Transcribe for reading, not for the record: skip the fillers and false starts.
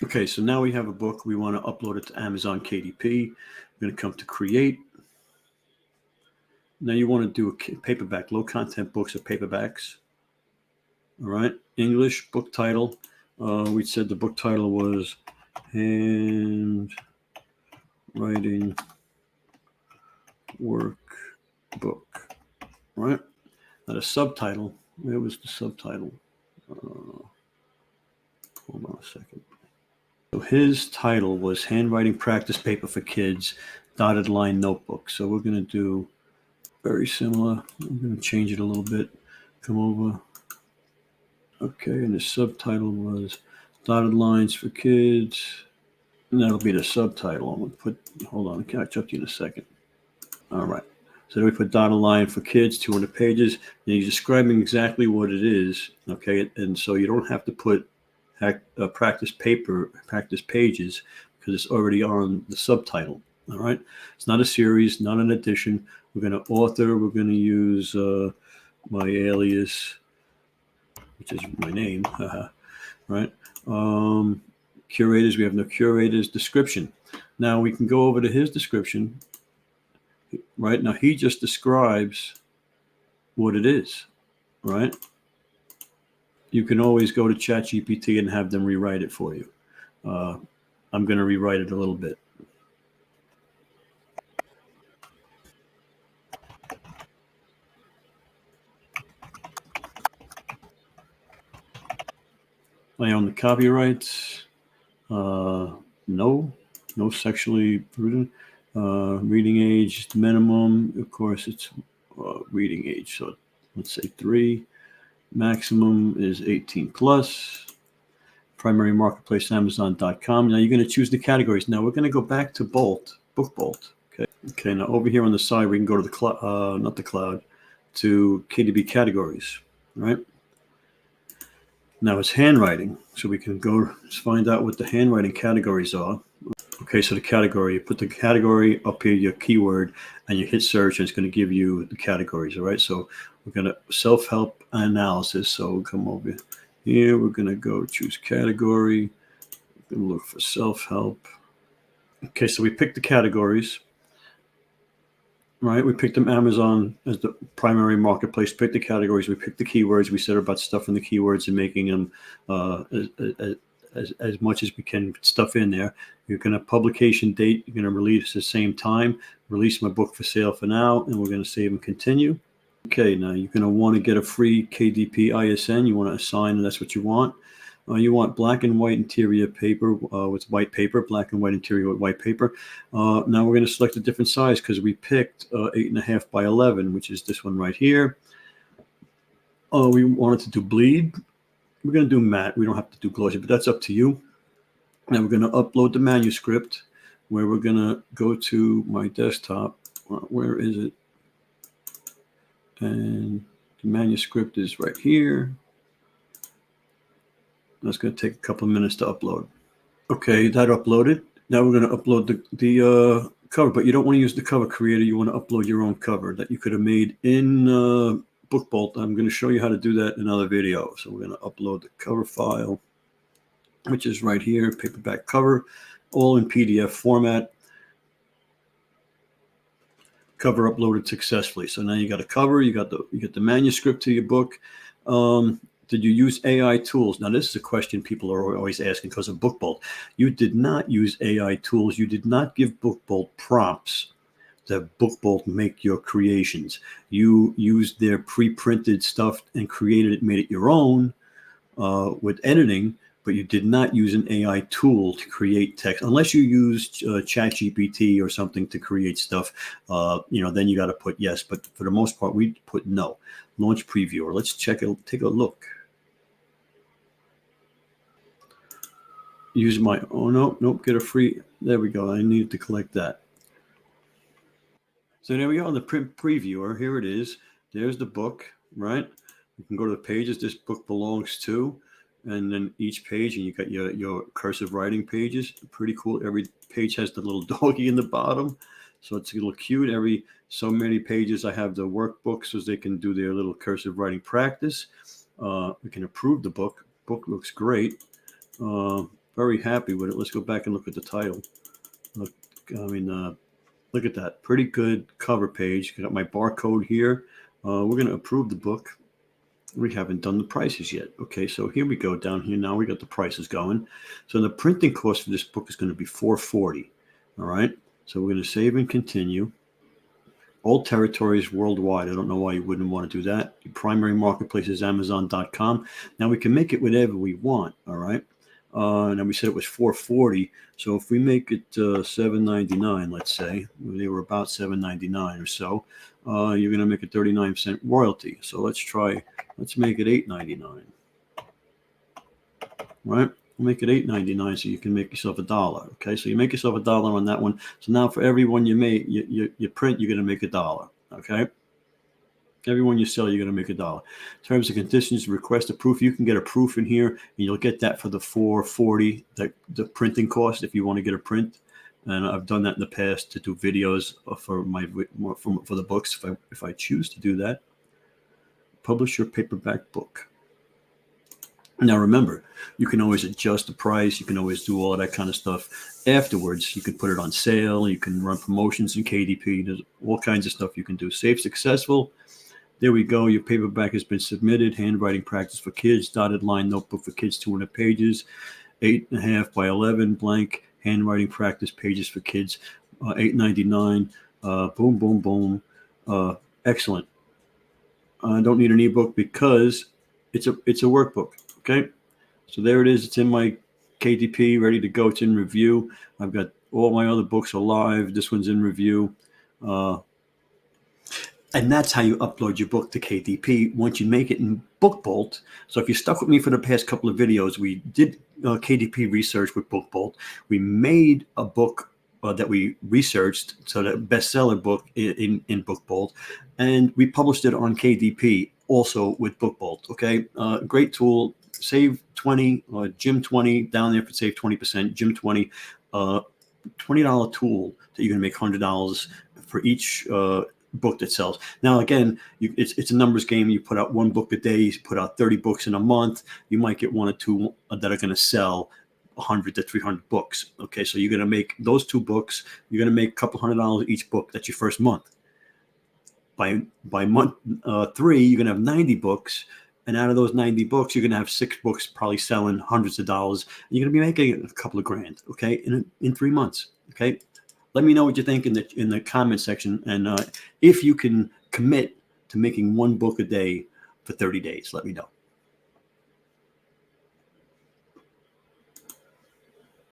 Okay, so now we have a book. We want to upload it to Amazon KDP. We're going to come to create. Now you want to do a paperback, low content books or paperbacks. All right, English book title. We said the book title was Handwriting Workbook. Right. Now the subtitle. Where was the subtitle? Hold on a second. So his title was Handwriting Practice Paper for Kids, Dotted Line Notebook. So we're going to do very similar. I'm going to change it a little bit. Come over. Okay, and the subtitle was Dotted Lines for Kids. And that'll be the subtitle. I'm going to put, hold on, I'll catch up to you in a second. All right. So then we put dotted line for kids, 200 pages. And you're describing exactly what it is. Okay. And so you don't have to put practice pages because it's already on the subtitle. All right. It's not a series, not an edition. We're going to author. We're going to use my alias, which is my name. Right. Curators. We have no curators. Description. Now we can go over to his description. Right now, he just describes what it is. Right. You can always go to ChatGPT and have them rewrite it for you. I'm going to rewrite it a little bit. I own the copyrights. No sexually prudent. Reading age minimum. Of course, it's reading age. So let's say 3. Maximum is 18 plus. Primary marketplace, Amazon.com. Now you're going to choose the categories. Now we're going to go back to Book Bolt. Okay. Now over here on the side, we can go to the cloud, not the cloud, to KDP categories. Right. Now it's handwriting, so we can go find out what the handwriting categories are. Okay, so the category, you put the category up here, your keyword, and you hit search, and it's going to give you the categories. All right, so we're going to self-help analysis. So we'll come over here. We're going to go choose category. We're going to look for self-help. Okay, so we picked the categories. Right, we picked them Amazon as the primary marketplace. Picked the categories. We picked the keywords. We said about stuff in the keywords and making them as much as we can stuff in there. You're going to publication date. You're going to release at the same time. Release my book for sale for now, and we're going to save and continue. Okay, now you're going to want to get a free KDP ISN. You want to assign, and that's what you want. You want black and white interior paper with white paper, black and white interior with white paper. Now we're going to select a different size because we picked 8.5 by 11, which is this one right here. We wanted to do bleed. We're going to do matte. We don't have to do glossy, but that's up to you. Now we're going to upload the manuscript where we're going to go to my desktop. Where is it? And the manuscript is right here. That's going to take a couple of minutes to upload. Okay, that uploaded. Now we're going to upload the cover, but you don't want to use the cover creator. You want to upload your own cover that you could have made in Book Bolt. I'm going to show you how to do that in another video. So we're going to upload the cover file, which is right here, paperback cover, all in PDF format. Cover uploaded successfully. So now you got a cover, you get the manuscript to your book. Did you use AI tools? Now, this is a question people are always asking because of Book Bolt. You did not use AI tools. You did not give Book Bolt prompts that Book Bolt make your creations. You used their pre-printed stuff and created it, made it your own with editing, but you did not use an AI tool to create text unless you used ChatGPT or something to create stuff. Then you got to put yes, but for the most part, we put no. Launch previewer. Let's check it. Take a look. Use my nope. Get a free. There we go. I needed to collect that. So there we go. The print previewer. Here it is. There's the book. Right. You can go to the pages this book belongs to. And then each page, and you got your cursive writing pages. Pretty cool. Every page has the little doggy in the bottom. So it's a little cute. Every so many pages, I have the workbook so they can do their little cursive writing practice. We can approve the book. Book looks great. very happy with it. Let's go back and look at the title. Look, look at that. Pretty good cover page. Got my barcode here. We're going to approve the book. We haven't done the prices yet. Okay, so here we go down here. Now we got the prices going. So the printing cost for this book is going to be $4.40. All right. So we're going to save and continue. All territories worldwide. I don't know why you wouldn't want to do that. Your primary marketplace is Amazon.com. Now we can make it whatever we want. All right. And we said it was $4.40. So if we make it $7.99, let's say they were about $7.99 or so, you're going to make a 39% royalty. So let's make it $8.99. Right? Make it $8.99 so you can make yourself $1. Okay, so you make yourself $1 on that one. So now for every one you print, you're going to make $1. Okay. Everyone you sell, you're going to make $1. Terms and conditions, request a proof. You can get a proof in here, and you'll get that for the $4.40, the printing cost if you want to get a print. And I've done that in the past to do videos for the books if I choose to do that. Publish your paperback book. Now remember, you can always adjust the price. You can always do all of that kind of stuff afterwards. You can put it on sale. You can run promotions in KDP. There's all kinds of stuff you can do. Save successful. There we go. Your paperback has been submitted. Handwriting practice for kids. Dotted line notebook for kids, 200 pages. 8.5 by 11 blank. Handwriting practice pages for kids. $8.99. Boom, boom, boom. Excellent. I don't need an ebook because it's a workbook. Okay. So there it is. It's in my KDP, ready to go. It's in review. I've got all my other books are live. This one's in review. And that's how you upload your book to KDP once you make it in BookBolt. So if you stuck with me for the past couple of videos, we did KDP research with BookBolt. We made a book that we researched, so that bestseller book in BookBolt, and we published it on KDP also with BookBolt. Okay, great tool. Save 20, Jim 20 down there for save 20%. Jim 20, $20 tool that you're gonna make $100 for each book that sells. Now again, it's a numbers game. You put out one book a day. You put out 30 books in a month. You might get one or two that are going to sell 100 to 300 books. Okay, so you're going to make those two books. You're going to make a couple $100 each book. That's your first month. By month 3, you're going to have 90 books, and out of those 90 books, you're going to have 6 books probably selling hundreds of dollars. And you're going to be making a couple of grand. Okay, in 3 months. Okay. Let me know what you think in the comment section, and if you can commit to making one book a day for 30 days, let me know.